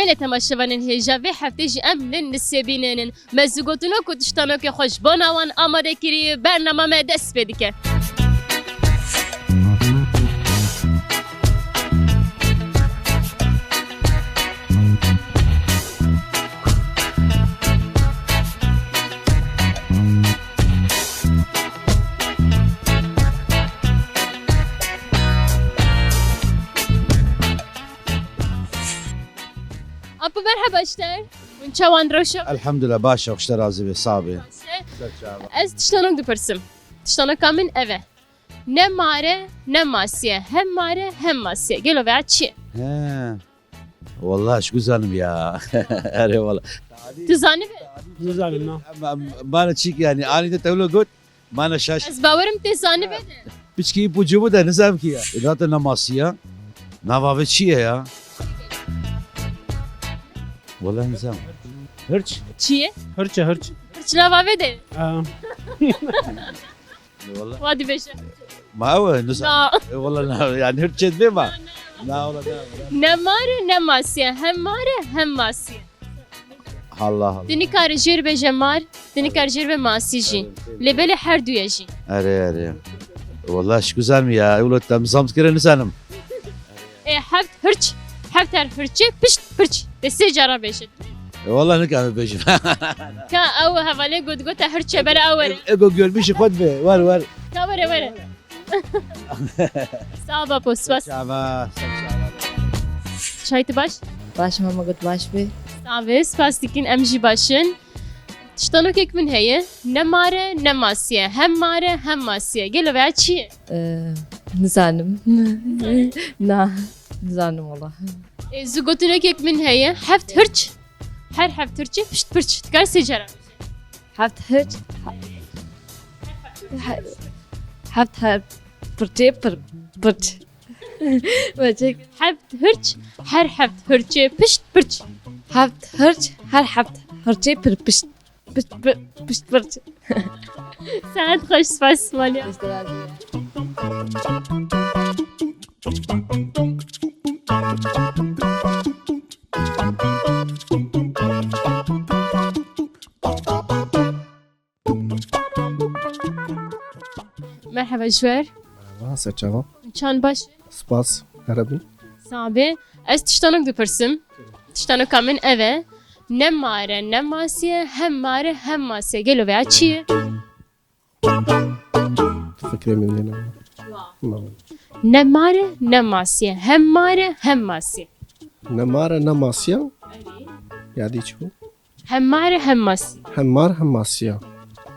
Gelê temaşevanên hêja vê heftê jî em lên nisêbînênin. Me zigotino ku tiştanokê xweş bona wan amade kiriye bername me dest pê dike. Apo merhaba işler. Çawan roşa. Elhamdülillah başa hoşlar razı ve sabi. Ez tiştanok dipirsim. Tiştanokka min eve. Ne mare ne masiye. Hem mare hem masiye. Gelo veya çi. He. Vallahi şu güzelim ya. Eyvallah. Tuzani mi? Güzelim Bana çik yani anide tevlo gut. Bana şaş. Ez bavarım tezani be. Biçki ipucu bu da nizam ki ya. İdata namasiya. Nava ve çiye ya. Vallahi nizam. Hırç. Çiye? Hırça hırç. Hırçına ve de. Vallahi. Vadi beşe. Ma هو nizam. Na. Vallahi yani hırçet mi ma? Na ola Ne mare ne masiye. Hem mare hem masiye. Allah Allah. Dini kar jir be jemar. Dini kar jir be masiji. Lebele her duyaji. Are. Vallahi şu güzel mi ya? Ulan tam zamskire nizanım. Heft hırç. Hefter hırçı pişt hırç. Desi cara beşe. Vallahi ne kadar beşim. Ka av havale god gota hırçı bere avere. Ego görmüş kod be. Var. Ka vere. Sağ ol pospas. Şaba. Çaytı baş. باش ماما قلت باش بي Sağ spastikin emji başın. Tiştanok ekmin heye. Ne mare ne masiye. Hem mare hem masiye. Gelo veya çiye. نزانم نا نزانم والله Zugotunok ekmin heye. Heft hırç. Her heft hırçı pişt pırç. Tkar secara. حفت هرج حفت هر برتي برت وجهك Heft hırç. Her heft hırçı pişt pırç. حفت هرج هر حفت هرجي بر بشت بشت بشت برت Sen hoş spas malya. Merhaba şver. Nasıl çava? Çan baş. Spas. Herabin. Sabe. Ez tiştanok dipirsim. Tiştanok kamin eve. Ne mare ne masiye. Hem mare hem masiye. Gelo veya çiye. Fikri minni. Ne mare ne masiye. Hem mare hem masiye. Ne mare ne masya. Yani çu. Hem mare hem masiye. Hem mar hem masya.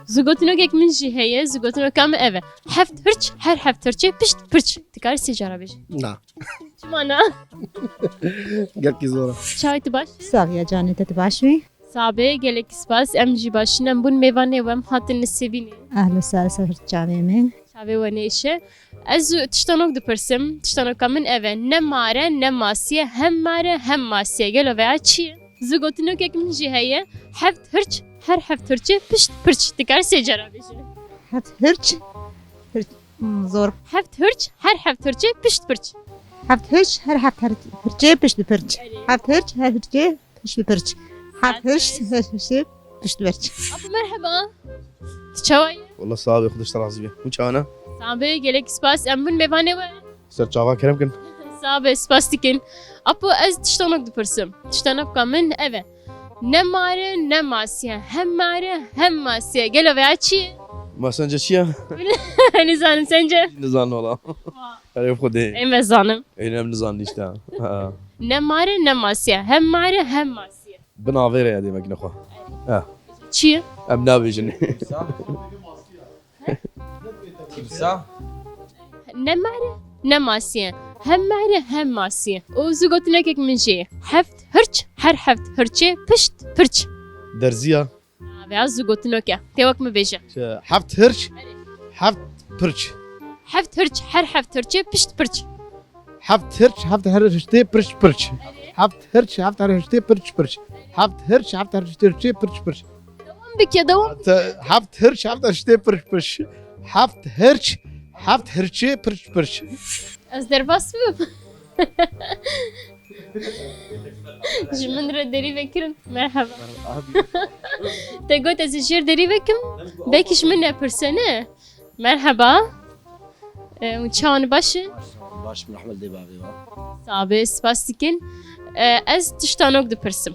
Zugotunok ekmin jî heye. Zugotunok kamin eve. Heft hırç. Her heft hırçı pişt pırç. Tkar secara beş. Na. Çmana. Gel ki zora. Çaytı baş. Sağa canı te başvi. Sabe gelek spas emji başinem bun mevane wem hatin nisebini. Ahla sağ sahır çavemin. Sabe weneşe. Ez tiştanok dipirsim. Tiştanok min eve. Ne mare ne masiye. Hem mare hem masiye. Gelo veya çiye. Zugotunok ekmin jî heye. Heft hırç. Her heft hırçı pişt pırç. Tkar secara beşe. Hat hırç. Zor. Heft hırç. Her heft hırçı pişt pırç. Haft hırç her haft hırçı pişti pırç. Haft hırç her hırçı pişti pırç. Haft hırç her hırçı pişti pırç. Apo merhaba. Çavay. والله صعب خدش ترازبي مش انا Sabe gelek spas em bun mevane we. صرت çava kerem kin Sabe spastikin. Apo ez tiştanok dipirsim. Tiştanok kamin eve. Ne mare ne masiye. Hem mare hem masiye. Gelo veya çiye. ما سنجا شيا Nizanım sence? نزان والله عرف خدي Emezanım. اينا نزان نيشتا Ne mare ne masiye. Hem mare hem masiye. بنا غير يا دي مكن اخو Çiye. ام نابيجن Ne mare ne masiye. Hem mare hem masiye. O zugotunek ekmin şey. Heft hırç. Her heft hırçı pişt pırç. درزيا Veya zugotunek ya. Tevak mı beje. حفت هرش حفت برش Heft hırç. Her heft hırçı pişt pırç. حفت هرش حفت هرشتي برش برش حفت هرش حفت هرشتي برش برش حفت هرش حفت هرشتي برش برش Bir devam. حفت هرش حفت هرشتي برش برش حفت هرش حفت هرشي برش برش Ez derbas mı? ji min re derî vekirin merheba te got ez ê jêr derî vekim belkî ji min nepirse ne merheba çawan baş e باش من احمد دبابي sabê spas dikin ez tiştanok dipirsim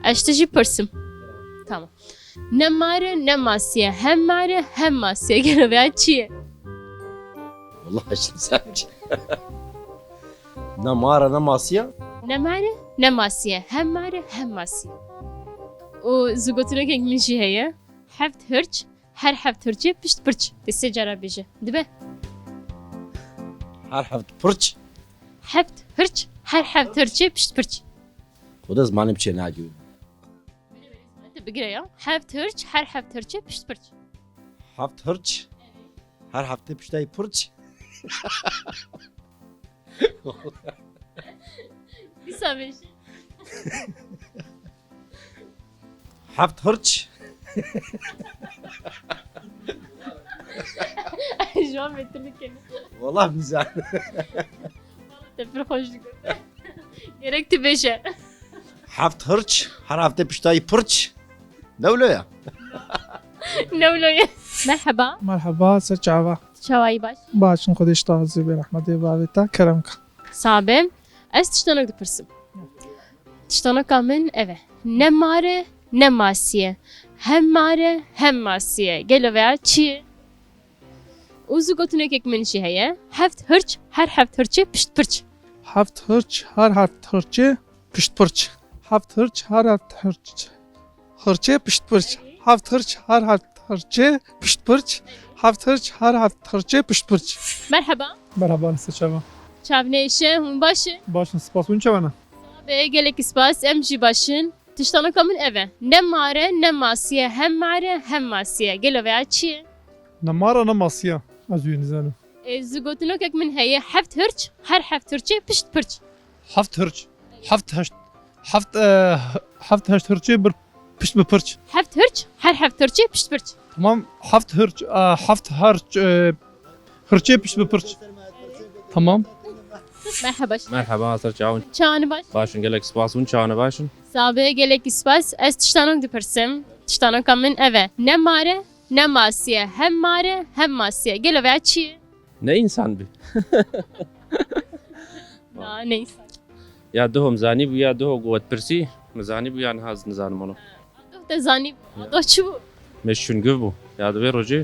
ez te jî pirsim tamam ne mare ne masiye hem mare hem masiye gelo veya çi ye والله شو سامج نا مارا نا ماسيا ne mare ne masiye hem mare hem masiye û zigotinokek min jî heye heft hirç her heft hirçê pişt pirç te sê cara bêje dibe هر حفت برج heft hirç her heft hirçê pişt pirç وده زماني بشي ناجي te bigire ya heft hirç her heft hirçê pişt pirç حفت هرج هر حفت بشتاي برج Kısa bêje حفت هرج Şu an bitirdik kendini. والله ميزان Te pir hoş dikkat. Gerek te bêje. حفت هرج هر حفت بشتاي برج دولة يا Ne oluyor? Merhaba. مرحبا سرچاوا Çavayı baş. باشن خودش تازه به رحمت بابتا کرم کا Sabe. Ez tiştanok dipirsim. Tiştanoka min eve. Ne mare ne masiye. Hem mare hem masiye. Gelo veya çi. Uzu gotunekek min jî heye. Heft hirç her heft hirçê pişt pirç. هفت هرچ هر هفت هرچه پشت پرچ هفت هرچ هر هفت هرچ هرچه پشت پرچ هفت هرچ هر هفت هرچه پشت پرچ هفت هرچ هر هفت هرچه پشت پرچ Merhaba. مرحبا سرچاوا Çavne işe hun başı. باشن سپاس اون چوانا Ve gelek ispas em jî başın. Tiştanoka min eve. Ne mare ne masiye. Hem mare hem masiye. Gelo veya çi. نمارا نماسیا از وی نزانو Zigotunokek min heye. Heft hirç her heft hirçê pişt pirç. هفت هرچ هفت هشت هفت هفت هشت هرچه بر پشت بپرچ Heft hirç her heft hirçê pişt pirç. تمام هفت هرچ هفت هرچ هرچه پشت بپرچ تمام Merhaba. مرحبا سر چاون Çağını baş. باشن گلک سپاس اون چاونه باشن Sabe gelek ispas. Ez tiştanok dipirsim. Tiştanoka min eve. Ne mare ne masiye. Hem mare hem masiye. Gelo veya çi. نه انسان بی Na neyse. یا دو هم زانی بو یا دو قوت پرسی مزانی بو یا نهاز نزان منو Te zani. Do çu. مشون گو بو یا دو روجی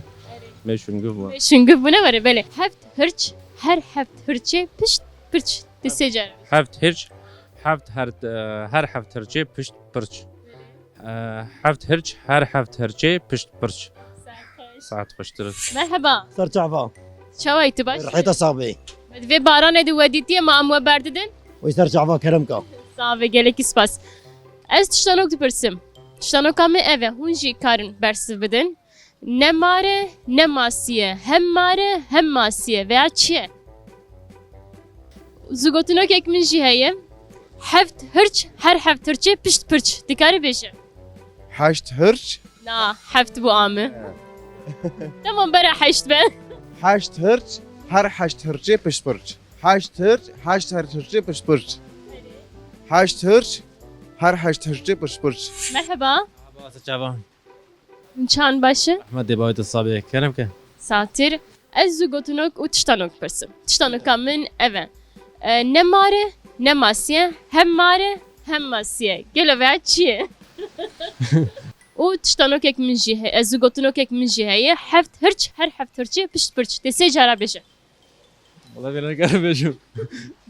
مشون گو بو Çünkü bu ne var böyle. Heft hirç her heft hirçê pişt pirç. Te sê cara. حفت هرچ حفت هر حفت هرچی پشت پرچ حفت هرچ هر حفت هرچی پشت پرچ ساعت خوشتر Merhaba. سرچعفا Çavaytı baş. رحيت صعبي Ve baran edi weditiye ma amwe berdidin. ويسرچعفا كرمكا Sağ ve gelek ispas. Ez tiştanok dipirsim. Tiştanoka me eve hun jî karin bersiv bidin. Ne mare ne masiye. Hem mare hem masiye veya çiye. Zigotinokek min jî heye. Heft hirç her heft hirçê pişt pirç. Dikarî bêje. هشت هرچ Na heft bu amı. Tamam bera heşt be. هشت هرچ هر هشت هرچه پشت پرچ هشت هرچ هشت هرچه پشت پرچ هشت هرچ هر هشت هرچه پشت پرچ Merhaba. سر چاوا Çan başı. احمد دبابي الصابي كرم کا Satir. Ez zigotinok u tiştanok pirsim. Tiştanoka min eve. Ne mare ne masiye. Hem mare hem masiye. Gelo veya çiye. O tiştanokek min jî heye. Ez zigotinokek min jî heye. Heft hirç her heft hirçê pişt pirç. Te sê cara bêje. والله بينا كرم بشو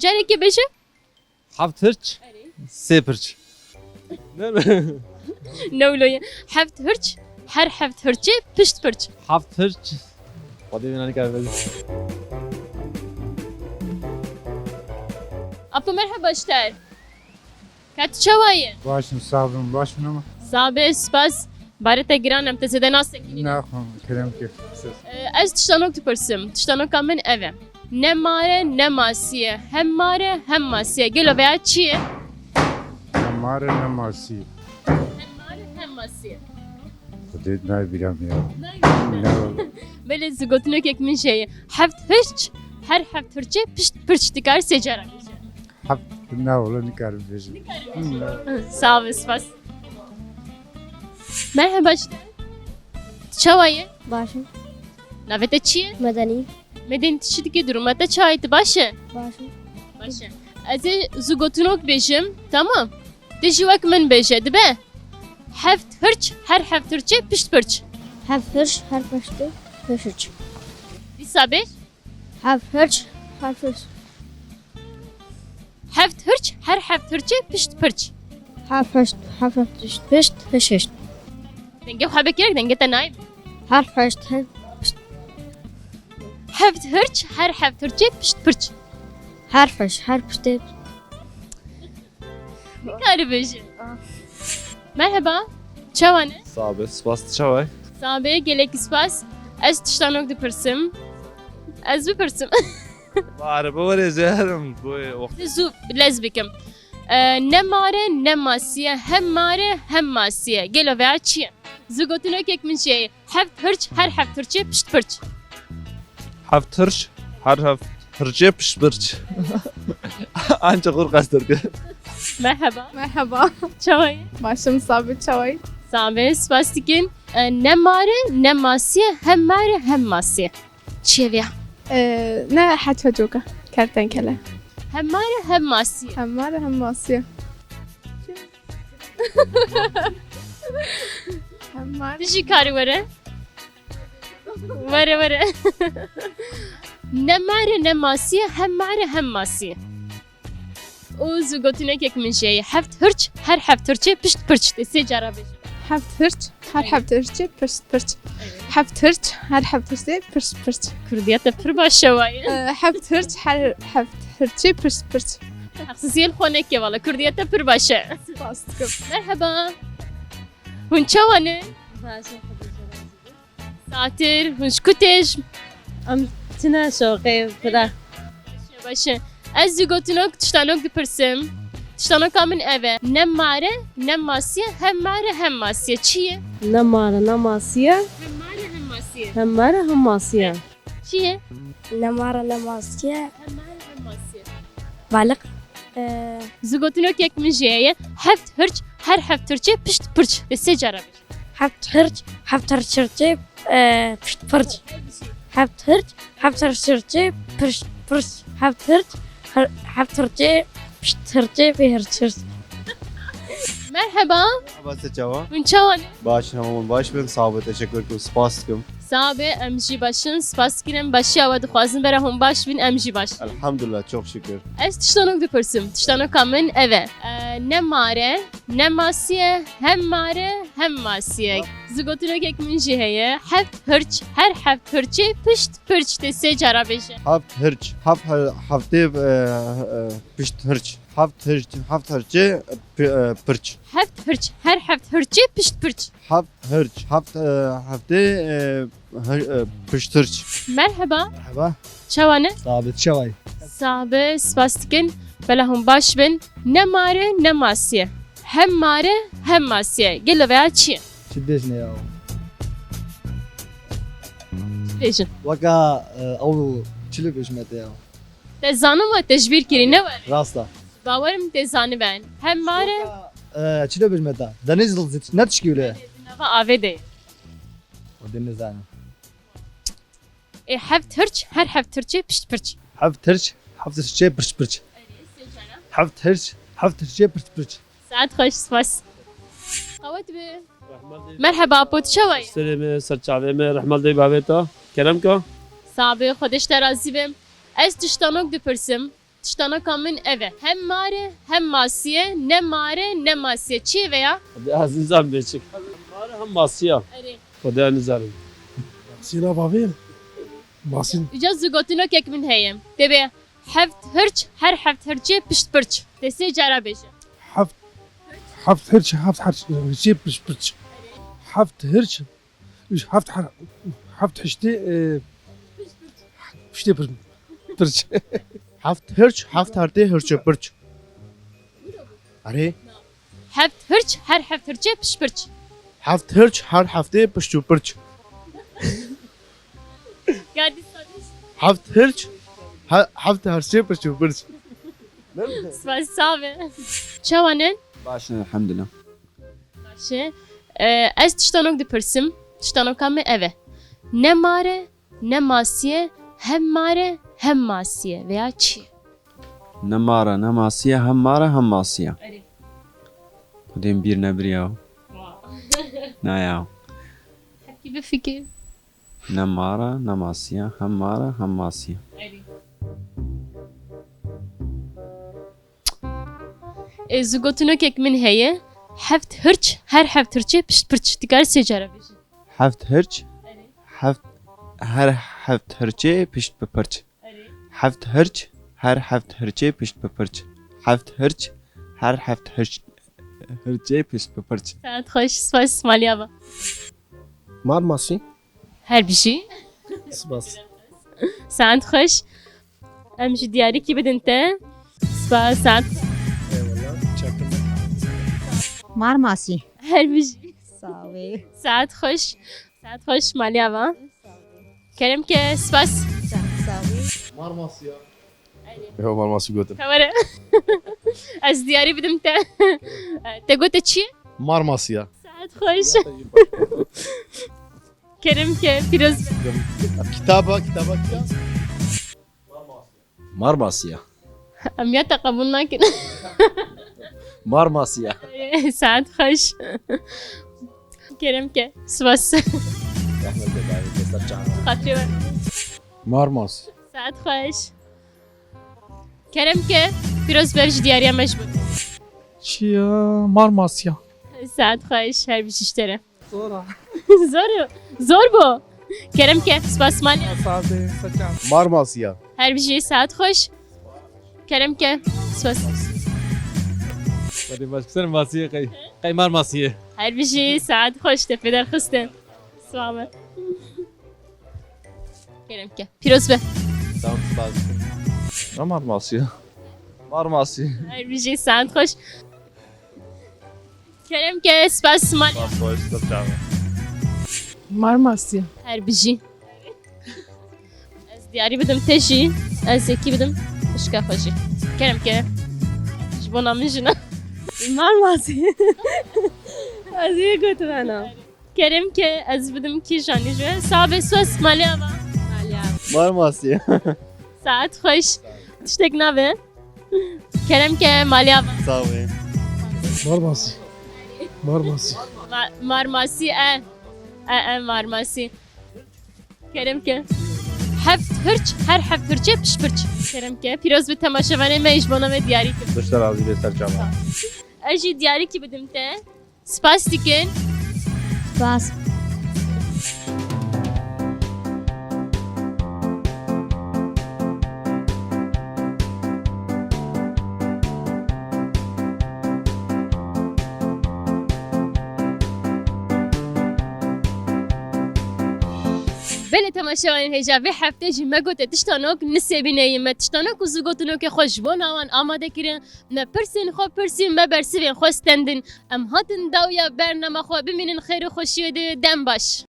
Carekê bêje. حفت هرچ سي برچ Ne oluyor? Heft hirç her heft hirçê pişt pirç. حفت هرچ والله بينا كرم بشو Apa merhaba işler. Kat çavayı. باشم صابم باشم نما Sabe spas. Barete giran te zede nas tekini. ناخذ كلام كيف Ez tiştanok dipirsim. Tiştanoka min eve. Ne mare ne masiye. Hem mare hem masiye. Gelo veya çiye. مارا نماسي Hem mare hem masiye. بديت ناي بيرام يا Böyle zigotinokek min şeyi. Heft hirç her heft hirçê pişt pirç dikar sê cara bêje. ناولا نكار بيجي Sağ ol spas. Merhaba işte. Çavayı. باشم Navete çiye. مدني Meden tişidiki durumda çaydı başı. باشم Başı. Eze zugotunok bejim. Tamam. Dijivak min beje dibe. Heft hırç her heft hırçı pişt pırç. حف هرش هر پشت هرش Disabe. حف هرش هر پشت Heft hırç her heft hırçı pişt pırç. حف هرش حف پشت پشت هرش Denge habek yerek denge tanay. هر پشت هر Heft hırç her heft hırçı pişt pırç. هر پشت هر پشت Kari beje. Merhaba. Çavane. صعبة سباس تشاوي Sabe gelek ispas. Ez tiştanok de pırsım. Ez bir pırsım. بعرف ولا زهرم بوي وقت Zu lezbikim. Ne mare ne masiye hem mare hem masiye. Gelo veya çiye. Zugotunok ek min şey. Heft hırç her heft hırçı pişt pırç. حفت هرش هر حفت هرجي بش برج أنت غور قصدك Merhaba. Merhaba, Çavay. başım Sabit Çavay. Sabe spastikin. Ne mare ne masiye hem mare hem masiye. Çiye veya. Ne çocuğa? Kertenkele. Hem mare hem masiye. Hem var hem Asya. Hem var. Dişi karı vare. Vare vare. Ne mare ne masiye hem mare hem masiye. O zugotunok ek min şey. Heft hırç her heft hırçı pişt pırç. Dese carabe. Heft hırç, her heft hırçı, pırs pırs. Heft hırç, her heft hırçı, pırs pırs. Kurdiyata pır başşavayı. Heft hırç, her heft hırçı, pırs pırs. Haksıziyel xonek ya valla. Kurdiyata pır başa. Bastıkım. Merhaba. Hun çavanı. Satir. Hun şkutej. تنا شوقي بدا Başı. Ez zugotunok tiştanok dipırsım. Tiştanok amın eve. Ne mare ne masiye hem mare hem masiye. Çiye? نمارة نماسية Hem mare hem masiye. هم مارة هم ماسية Çiye? نمارة نماسية Hem mare hem masiye. بالغ Zugotunok ek mijeye. Heft hırç her heft hırçı pişt pırç. Dese carabe. حفت هرج حفت هرشرتي پشت پرچ حفت هرج حفت هرشرتي پشت پرچ حفت هرج حفت هرچي پشت هرچي في هرشرت Merhaba. بس جواب Hun çavanı. باش همون باش بن صعبة تشكر كل سباسكم Sabe emji başın spaskinem başı ava dixwazin bera hon baş bin emji baş. الحمد لله çok şükür Ez tiştanok dipırsım. Tiştanok amın eve. Ne mare ne masiye hem mare hem masiye. Zugotunok ek min jiheye. Heft hırç her heft hırçı pişt pırç dese carabeje. هفت هرج هفته پشت هرج هفت هرجه پرچ Heft hırç her heft hırçı pişt pırç. هفت هرج هفته پشت هرج Merhaba. مرحبا Çavanı. ثابت شوي Sabe spastikin. Bela hon baş bin. Ne mare ne masiye. Hem mare hem masiye. Gelo veya çiye. شديشني يا Dejin. وكا او چلو بشمت يا Te zanım var tecbir kiri ne var? راستا Bavarım te zanı ben. Hem mare چلو بشمت دنيز نتشكي ولا nava avede. ودني زانه Heft hırç her heft hırçı pişt pırç. هفت هرج هفت هرجه برش برش هفت هرج هفت هرجه برش برش Saat hoş spas. Kavat be. Merhaba pot çavay. سلمة سرچاوي رحمة الله بابتا كلام كو Sabi khodeş terazi bim. Ez tiştanok dipırsım. Tiştanok amın eve. Hem mare hem masiye. Ne mare ne masiye. Çiğ veya? عزيزان بيشك مارا هم ماسيا خدا نزارم سينا بابين باسين Üca zugotunok ek min heyem. Debe heft hırç her heft hırçı pişt pırç. Desi carabeşe. حفت هرش حفت هرشي برش برش حفت هرش حفت حشتي پشتي برش هفت هرج هفت هرته هرجه برش अरे Heft hırç her heft hırçı pişt pırç. هفت هرج هر هفته پشت برش Geldi sadece. هفت هرج هفت هرجه پشت برش سپاس صافي چاوانن باش الحمد لله باشه از تشتانوک دپرسم تشتانوکا me eve ne mare ne masiye hem mare hem masiye veya çiye نمارة نماسية همارة هماسية ودين بير نبرياو ناياو حكي بفكر نمارة نماسية همارة هماسية زوجوتنوك من هي حفت هرش her حفت هرشي بشت برش تقال سجارة بيجي حفت هرج حفت هر حفت هرجي بشت ببرج حفت هرج هر حفت هرجي بشت ببرج حفت هرج هر حفت هرجي بشت ببرج ساعت خوش سپاس مالیابا مار ماسي her bir şey سباس ساعت خوش امشي دياري كي بدنت سپاس ساعت Marmasi. her bir şey Sağ ol. ساعت خوش مالیابا كرم كه سپاس Sağ ol. هو مار ماسي قلت كوره از دياري بدمت تقول تشي مار ماسيا ساعت خوش كرم كه فيروز كتابة كيا مار ماسية ام يا تقبلنا كده مار ماسية ساعت خوش كرم كه سپاس خاطري مار ماسي ساعت خوش كرم كه فيروز برج دياري مجبور چیه مارماسیا ساعت خوش her bir şey işlere زورا zor bu Kerem ke spas mali ساده سچان مار ماسيا her bir şey saat hoş Kerem ke spas بدي بس كسر ماسية قي مار ماسية her bir şey saat hoş tepeder kıstın Sağ Kerem ke Firoz be تمام سباز مار ماسية مار ماسية her bir şey saat hoş Kerem ke spas mali باس باش ترجع مارماسيا her bir şey Ez diyarı bidim teji Ez zeki bidim Işka hoşi Kerem ke Jbona mijina مارماسيا هذه قلت أنا Kerem ke ez bidim ki jani jwe Sabe sos mali ama مار ماسيا Saat hoş. Tiştek nave. Kerem ke malya صاوي مار ماسي مار ماسي marmasi marmasi. Kerem ke heft hırç her heft hırçe piş pırç. Kerem ke piroz bir temaşavane mecbona ve diyari ki. باش ترازي بيسترجع Aji diyari ki bidim te. Spas dikin. Spas. بله تماشاوان هجا به هفته جی مگوت تشتانوک نسبینه تشتانوک وزگوتنوک خوش بون آوان آماده کرن نه پرسین خو پرسین ما برسیون خواستندن ام هاتن داویا برنامه خو ببینن خیر و خوشی و دم باش